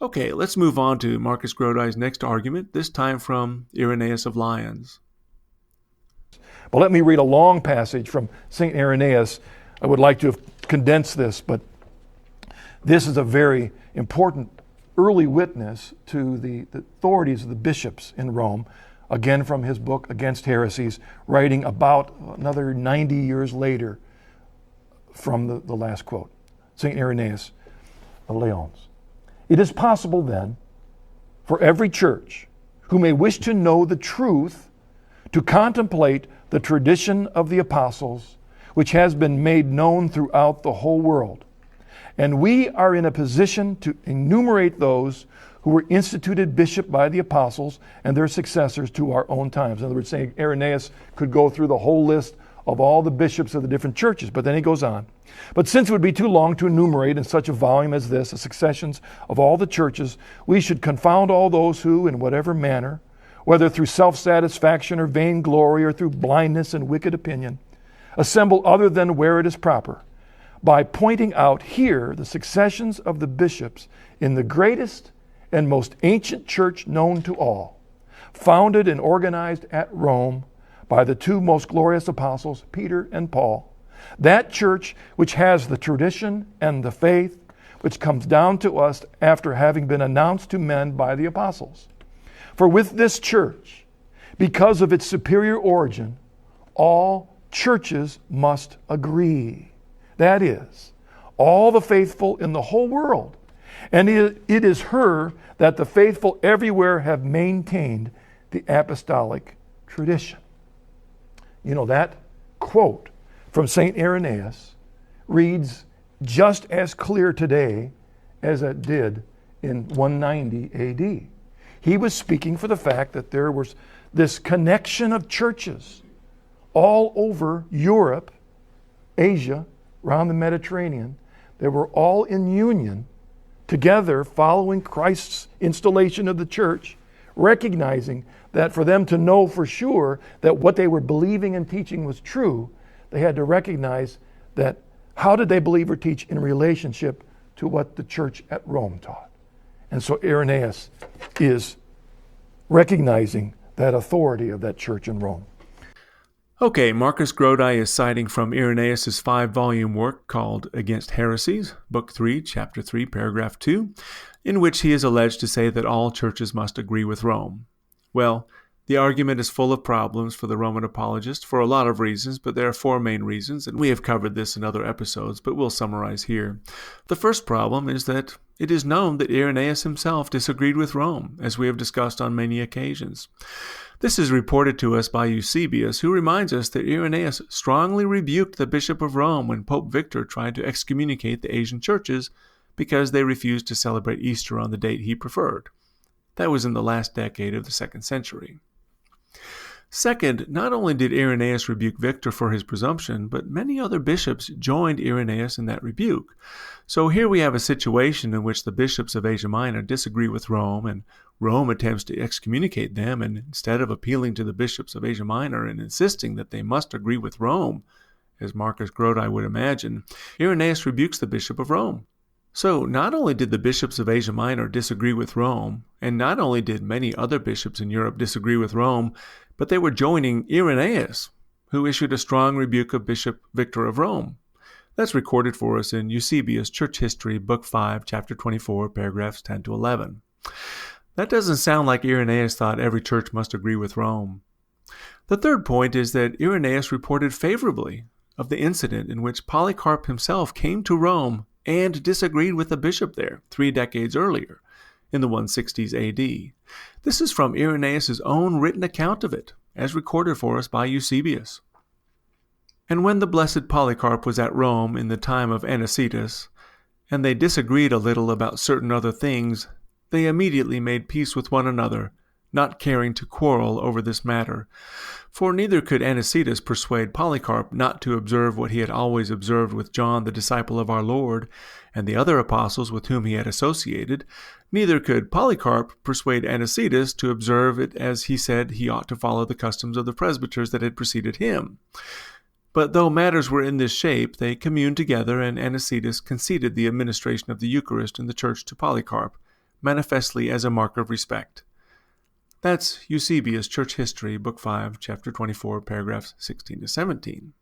Okay, let's move on to Marcus Grodi's next argument, this time from Irenaeus of Lyons. But let me read a long passage from St. Irenaeus. I would like to have condensed this, but this is a very important early witness to the authorities of the bishops in Rome, again from his book Against Heresies, writing about another 90 years later from the last quote. St. Irenaeus of Lyons. It is possible then for every church who may wish to know the truth to contemplate the tradition of the apostles, which has been made known throughout the whole world. And we are in a position to enumerate those who were instituted bishop by the apostles and their successors to our own times. In other words, St. Irenaeus could go through the whole list of all the bishops of the different churches, but then he goes on. But since it would be too long to enumerate in such a volume as this, the successions of all the churches, we should confound all those who, in whatever manner, whether through self-satisfaction or vainglory or through blindness and wicked opinion, assemble other than where it is proper, by pointing out here the successions of the bishops in the greatest and most ancient church known to all, founded and organized at Rome by the two most glorious apostles, Peter and Paul. That church which has the tradition and the faith which comes down to us after having been announced to men by the apostles. For with this church, because of its superior origin, all churches must agree. That is, all the faithful in the whole world. And it is her that the faithful everywhere have maintained the apostolic tradition. You know, that quote from St. Irenaeus reads just as clear today as it did in 190 AD. He was speaking for the fact that there was this connection of churches all over Europe, Asia, around the Mediterranean. They were all in union together following Christ's installation of the church, recognizing that for them to know for sure that what they were believing and teaching was true, they had to recognize that how did they believe or teach in relationship to what the church at Rome taught. And so Irenaeus is recognizing that authority of that church in Rome. Okay, Marcus Grodi is citing from Irenaeus' 5-volume work called Against Heresies, Book 3, Chapter 3, Paragraph 2, in which he is alleged to say that all churches must agree with Rome. Well, the argument is full of problems for the Roman apologist for a lot of reasons, but there are 4 main reasons, and we have covered this in other episodes, but we'll summarize here. The first problem is that it is known that Irenaeus himself disagreed with Rome, as we have discussed on many occasions. This is reported to us by Eusebius, who reminds us that Irenaeus strongly rebuked the Bishop of Rome when Pope Victor tried to excommunicate the Asian churches because they refused to celebrate Easter on the date he preferred. That was in the last decade of the 2nd century. Second, not only did Irenaeus rebuke Victor for his presumption, but many other bishops joined Irenaeus in that rebuke. So here we have a situation in which the bishops of Asia Minor disagree with Rome, and Rome attempts to excommunicate them, and instead of appealing to the bishops of Asia Minor and insisting that they must agree with Rome, as Marcus Grodi would imagine, Irenaeus rebukes the Bishop of Rome. So not only did the bishops of Asia Minor disagree with Rome, and not only did many other bishops in Europe disagree with Rome, but they were joining Irenaeus, who issued a strong rebuke of Bishop Victor of Rome. That's recorded for us in Eusebius' Church History, Book 5, Chapter 24, paragraphs 10 to 11. That doesn't sound like Irenaeus thought every church must agree with Rome. The third point is that Irenaeus reported favorably of the incident in which Polycarp himself came to Rome and disagreed with the bishop there 3 decades earlier, in the 160s AD. This is from Irenaeus' own written account of it, as recorded for us by Eusebius. And when the blessed Polycarp was at Rome in the time of Anicetus, and they disagreed a little about certain other things, they immediately made peace with one another, not caring to quarrel over this matter. For neither could Anicetus persuade Polycarp not to observe what he had always observed with John, the disciple of our Lord, and the other apostles with whom he had associated. Neither could Polycarp persuade Anicetus to observe it as he said he ought to follow the customs of the presbyters that had preceded him. But though matters were in this shape, they communed together, and Anicetus conceded the administration of the Eucharist in the church to Polycarp, manifestly as a mark of respect. That's Eusebius, Church History, Book 5, Chapter 24, paragraphs 16 to 17.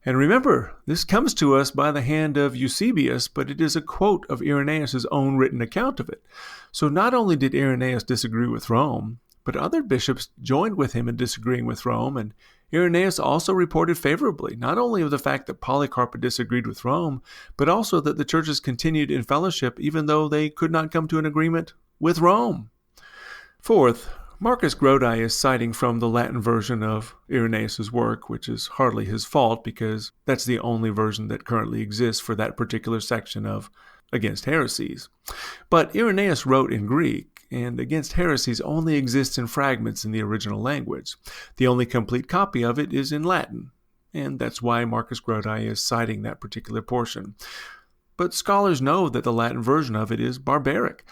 And remember, this comes to us by the hand of Eusebius, but it is a quote of Irenaeus' own written account of it. So not only did Irenaeus disagree with Rome, but other bishops joined with him in disagreeing with Rome, and Irenaeus also reported favorably, not only of the fact that Polycarp had disagreed with Rome, but also that the churches continued in fellowship even though they could not come to an agreement with Rome. Fourth, Marcus Grodi is citing from the Latin version of Irenaeus' work, which is hardly his fault because that's the only version that currently exists for that particular section of Against Heresies. But Irenaeus wrote in Greek, and Against Heresies only exists in fragments in the original language. The only complete copy of it is in Latin, and that's why Marcus Grodi is citing that particular portion. But scholars know that the Latin version of it is barbaric.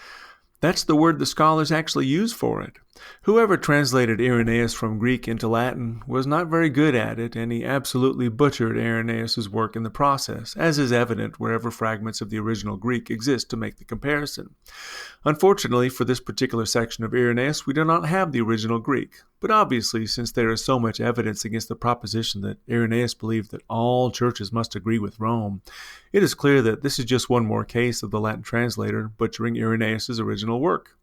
That's the word the scholars actually use for it. Whoever translated Irenaeus from Greek into Latin was not very good at it, and he absolutely butchered Irenaeus' work in the process, as is evident wherever fragments of the original Greek exist to make the comparison. Unfortunately, for this particular section of Irenaeus, we do not have the original Greek, but obviously, since there is so much evidence against the proposition that Irenaeus believed that all churches must agree with Rome, it is clear that this is just one more case of the Latin translator butchering Irenaeus' original work.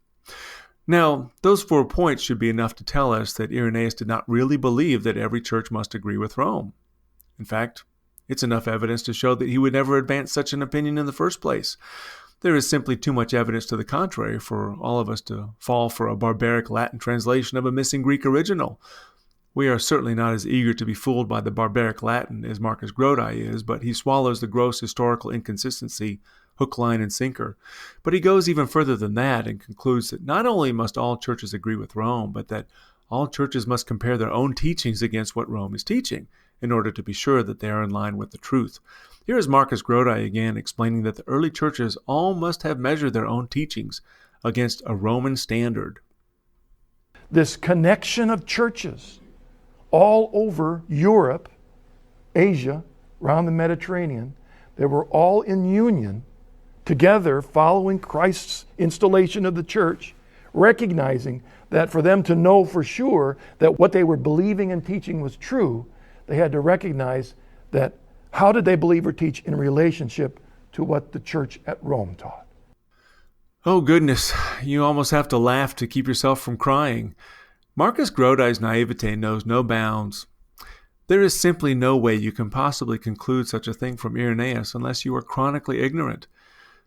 Now, those 4 points should be enough to tell us that Irenaeus did not really believe that every church must agree with Rome. In fact, it's enough evidence to show that he would never advance such an opinion in the first place. There is simply too much evidence to the contrary for all of us to fall for a barbaric Latin translation of a missing Greek original. We are certainly not as eager to be fooled by the barbaric Latin as Marcus Grodi is, but he swallows the gross historical inconsistency hook, line, and sinker. But he goes even further than that and concludes that not only must all churches agree with Rome, but that all churches must compare their own teachings against what Rome is teaching in order to be sure that they are in line with the truth. Here is Marcus Grodi again explaining that the early churches all must have measured their own teachings against a Roman standard. This connection of churches all over Europe, Asia, around the Mediterranean, they were all in union together following Christ's installation of the church, recognizing that for them to know for sure that what they were believing and teaching was true, they had to recognize that how did they believe or teach in relationship to what the church at Rome taught. Oh goodness, you almost have to laugh to keep yourself from crying. Marcus Grodi's naivete knows no bounds. There is simply no way you can possibly conclude such a thing from Irenaeus unless you are chronically ignorant.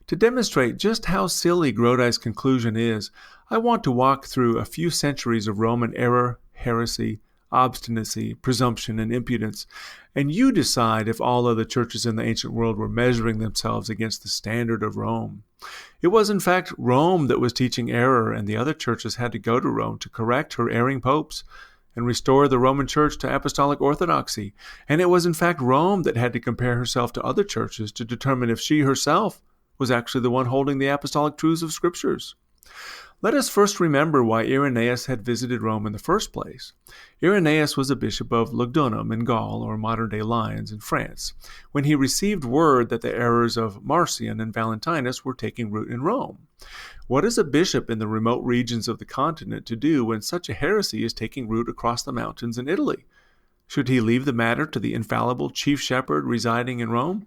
To demonstrate just how silly Grodi's conclusion is, I want to walk through a few centuries of Roman error, heresy, obstinacy, presumption, and impudence, and you decide if all other churches in the ancient world were measuring themselves against the standard of Rome. It was in fact Rome that was teaching error, and the other churches had to go to Rome to correct her erring popes and restore the Roman Church to apostolic orthodoxy. And it was in fact Rome that had to compare herself to other churches to determine if she herself was actually the one holding the apostolic truths of Scriptures. Let us first remember why Irenaeus had visited Rome in the first place. Irenaeus was a bishop of Lugdunum in Gaul, or modern-day Lyons in France, when he received word that the errors of Marcion and Valentinus were taking root in Rome. What is a bishop in the remote regions of the continent to do when such a heresy is taking root across the mountains in Italy? Should he leave the matter to the infallible chief shepherd residing in Rome?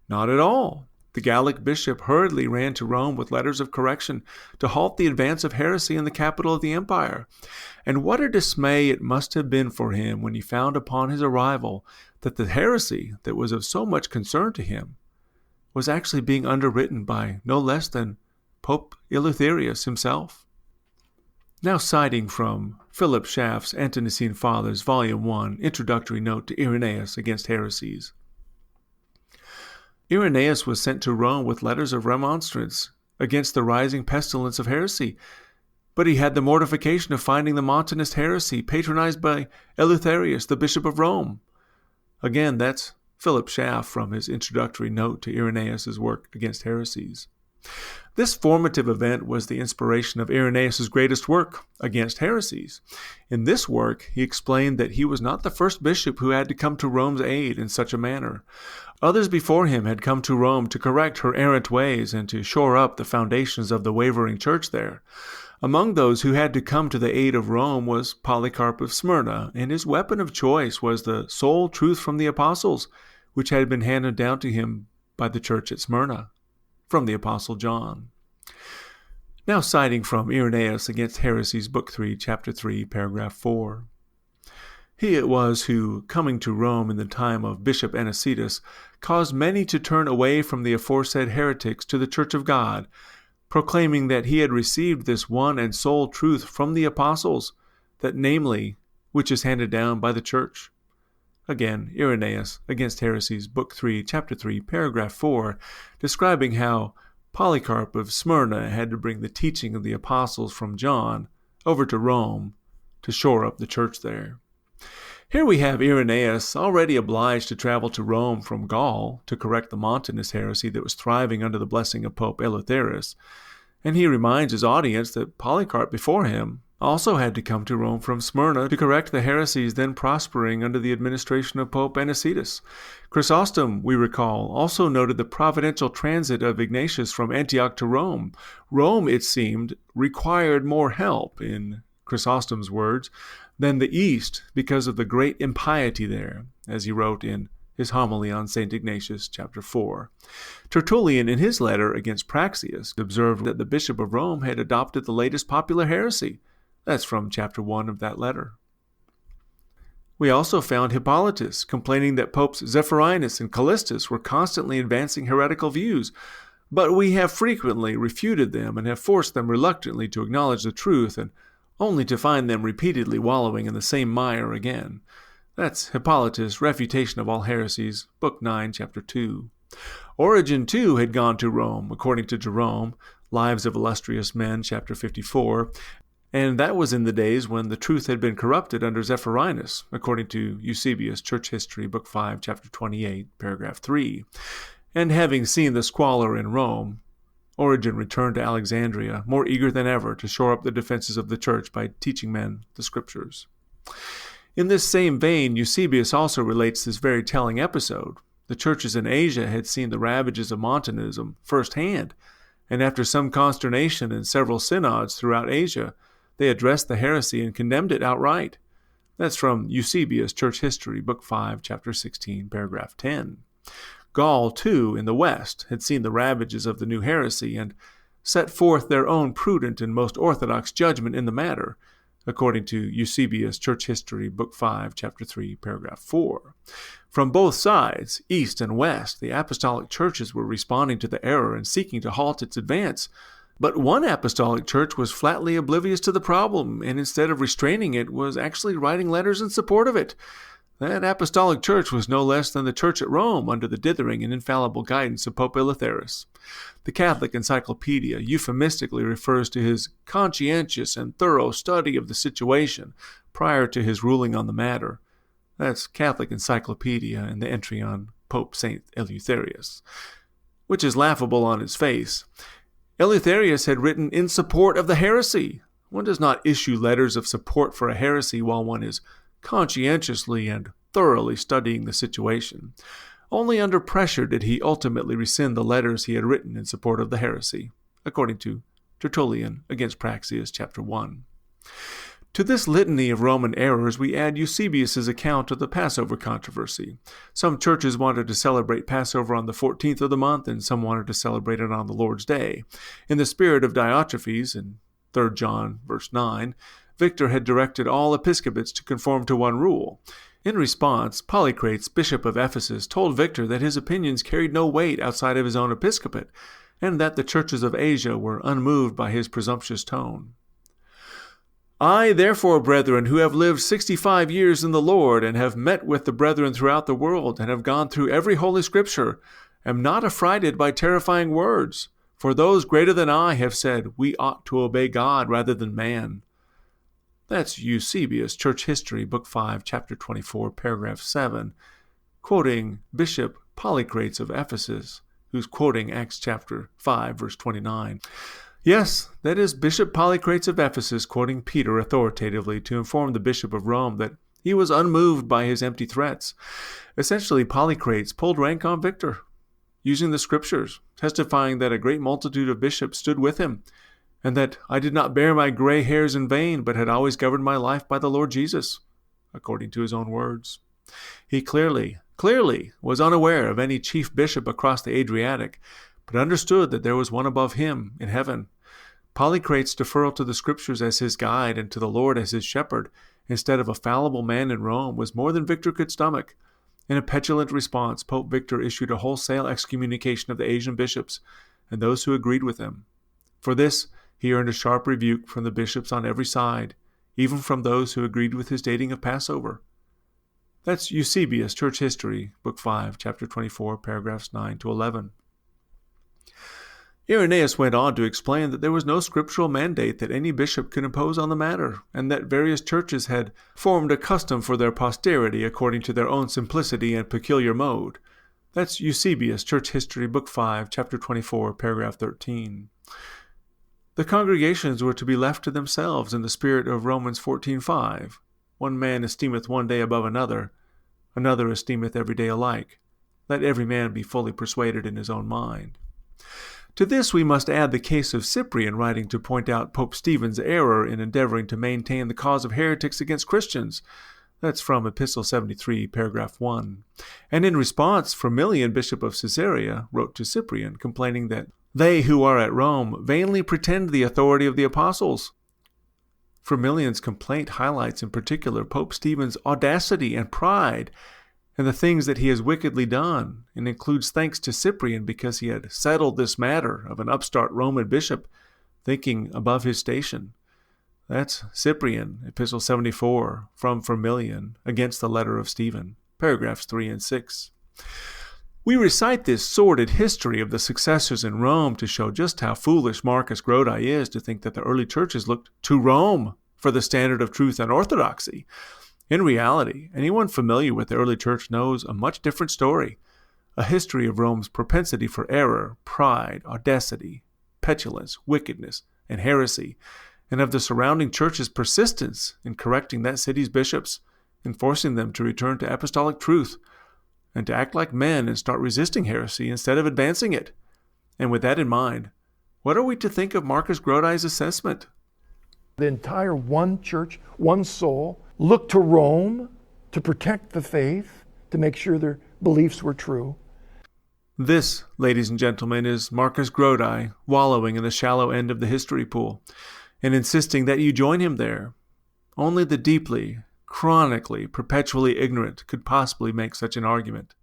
Not at all. The Gallic bishop hurriedly ran to Rome with letters of correction to halt the advance of heresy in the capital of the empire. And what a dismay it must have been for him when he found upon his arrival that the heresy that was of so much concern to him was actually being underwritten by no less than Pope Eleutherius himself. Now citing from Philip Schaff's Ante-Nicene Fathers, Volume 1, Introductory Note to Irenaeus Against Heresies. Irenaeus was sent to Rome with letters of remonstrance against the rising pestilence of heresy, but he had the mortification of finding the Montanist heresy patronized by Eleutherius, the Bishop of Rome. Again, that's Philip Schaff from his introductory note to Irenaeus' work against heresies. This formative event was the inspiration of Irenaeus' greatest work, Against Heresies. In this work, he explained that he was not the first bishop who had to come to Rome's aid in such a manner. Others before him had come to Rome to correct her errant ways and to shore up the foundations of the wavering church there. Among those who had to come to the aid of Rome was Polycarp of Smyrna, and his weapon of choice was the sole truth from the apostles, which had been handed down to him by the church at Smyrna, from the Apostle John. Now citing from Irenaeus Against Heresies, Book 3, Chapter 3, Paragraph 4. He it was who, coming to Rome in the time of Bishop Anicetus, caused many to turn away from the aforesaid heretics to the Church of God, proclaiming that he had received this one and sole truth from the apostles, that namely, which is handed down by the Church. Again, Irenaeus Against Heresies, Book 3, Chapter 3, Paragraph 4, describing how Polycarp of Smyrna had to bring the teaching of the apostles from John over to Rome to shore up the church there. Here we have Irenaeus already obliged to travel to Rome from Gaul to correct the Montanist heresy that was thriving under the blessing of Pope Eleutherius, and he reminds his audience that Polycarp before him also had to come to Rome from Smyrna to correct the heresies then prospering under the administration of Pope Anicetus. Chrysostom, we recall, also noted the providential transit of Ignatius from Antioch to Rome. Rome, it seemed, required more help, in Chrysostom's words, than the East because of the great impiety there, as he wrote in his homily on St. Ignatius, chapter 4. Tertullian, in his letter against Praxeas, observed that the Bishop of Rome had adopted the latest popular heresy. That's from chapter 1 of that letter. We also found Hippolytus complaining that Popes Zephyrinus and Callistus were constantly advancing heretical views, but we have frequently refuted them and have forced them reluctantly to acknowledge the truth, and only to find them repeatedly wallowing in the same mire again. That's Hippolytus' Refutation of All Heresies, Book 9, Chapter 2. Origen, too, had gone to Rome, according to Jerome, Lives of Illustrious Men, Chapter 54, and that was in the days when the truth had been corrupted under Zephyrinus, according to Eusebius, Church History, Book 5, Chapter 28, Paragraph 3. And having seen the squalor in Rome, Origen returned to Alexandria, more eager than ever to shore up the defenses of the church by teaching men the Scriptures. In this same vein, Eusebius also relates this very telling episode. The churches in Asia had seen the ravages of Montanism firsthand, and after some consternation in several synods throughout Asia, they addressed the heresy and condemned it outright. That's from Eusebius, Church History, Book 5, Chapter 16, Paragraph 10. Gaul, too, in the West, had seen the ravages of the new heresy and set forth their own prudent and most orthodox judgment in the matter, according to Eusebius, Church History, Book 5, Chapter 3, Paragraph 4. From both sides, East and West, the apostolic churches were responding to the error and seeking to halt its advance. But one apostolic church was flatly oblivious to the problem, and instead of restraining it, was actually writing letters in support of it. That apostolic church was no less than the church at Rome under the dithering and infallible guidance of Pope Eleutherius. The Catholic Encyclopedia euphemistically refers to his conscientious and thorough study of the situation prior to his ruling on the matter. That's Catholic Encyclopedia and the entry on Pope St. Eleutherius, which is laughable on its face. Eleutherius had written in support of the heresy. One does not issue letters of support for a heresy while one is conscientiously and thoroughly studying the situation. Only under pressure did he ultimately rescind the letters he had written in support of the heresy, according to Tertullian Against Praxeas, Chapter 1. To this litany of Roman errors we add Eusebius' account of the Passover controversy. Some churches wanted to celebrate Passover on the 14th of the month, and some wanted to celebrate it on the Lord's Day. In the spirit of Diotrephes, in 3 John, verse 9, Victor had directed all episcopates to conform to one rule. In response, Polycrates, bishop of Ephesus, told Victor that his opinions carried no weight outside of his own episcopate, and that the churches of Asia were unmoved by his presumptuous tone. I, therefore, brethren, who have lived 65 years in the Lord, and have met with the brethren throughout the world, and have gone through every holy scripture, am not affrighted by terrifying words, for those greater than I have said, we ought to obey God rather than man. That's Eusebius, Church History, Book 5, Chapter 24, Paragraph 7, quoting Bishop Polycrates of Ephesus, who's quoting Acts chapter 5, verse 29. Yes, that is Bishop Polycrates of Ephesus quoting Peter authoritatively to inform the Bishop of Rome that he was unmoved by his empty threats. Essentially, Polycrates pulled rank on Victor, using the scriptures, testifying that a great multitude of bishops stood with him, and that I did not bear my gray hairs in vain, but had always governed my life by the Lord Jesus, according to his own words. He clearly was unaware of any chief bishop across the Adriatic, but understood that there was one above him in heaven. Polycrates' deferral to the scriptures as his guide and to the Lord as his shepherd, instead of a fallible man in Rome, was more than Victor could stomach. In a petulant response, Pope Victor issued a wholesale excommunication of the Asian bishops and those who agreed with him. For this, he earned a sharp rebuke from the bishops on every side, even from those who agreed with his dating of Passover. That's Eusebius, Church History, Book 5, Chapter 24, paragraphs 9 to 11. Irenaeus went on to explain that there was no scriptural mandate that any bishop could impose on the matter, and that various churches had formed a custom for their posterity according to their own simplicity and peculiar mode. That's Eusebius, Church History, Book 5, Chapter 24, paragraph 13. The congregations were to be left to themselves in the spirit of Romans 14:5. One man esteemeth one day above another, another esteemeth every day alike. Let every man be fully persuaded in his own mind. To this we must add the case of Cyprian writing to point out Pope Stephen's error in endeavoring to maintain the cause of heretics against Christians. That's from Epistle 73, paragraph 1. And in response, Firmilian, Bishop of Caesarea, wrote to Cyprian, complaining that they who are at Rome vainly pretend the authority of the apostles. Firmilian's complaint highlights in particular Pope Stephen's audacity and pride and the things that he has wickedly done, and includes thanks to Cyprian because he had settled this matter of an upstart Roman bishop thinking above his station. That's Cyprian, Epistle 74, from Firmilian, against the letter of Stephen, paragraphs 3 and 6. We recite this sordid history of the successors in Rome to show just how foolish Marcus Grodi is to think that the early churches looked to Rome for the standard of truth and orthodoxy. In reality, anyone familiar with the early church knows a much different story, a history of Rome's propensity for error, pride, audacity, petulance, wickedness, and heresy, and of the surrounding church's persistence in correcting that city's bishops, and forcing them to return to apostolic truth, and to act like men and start resisting heresy instead of advancing it. And with that in mind, what are we to think of Marcus Grodi's assessment? The entire one church, one soul, looked to Rome to protect the faith, to make sure their beliefs were true. This, ladies and gentlemen, is Marcus Grodi wallowing in the shallow end of the history pool and insisting that you join him there. Only the deeply, chronically, perpetually ignorant could possibly make such an argument.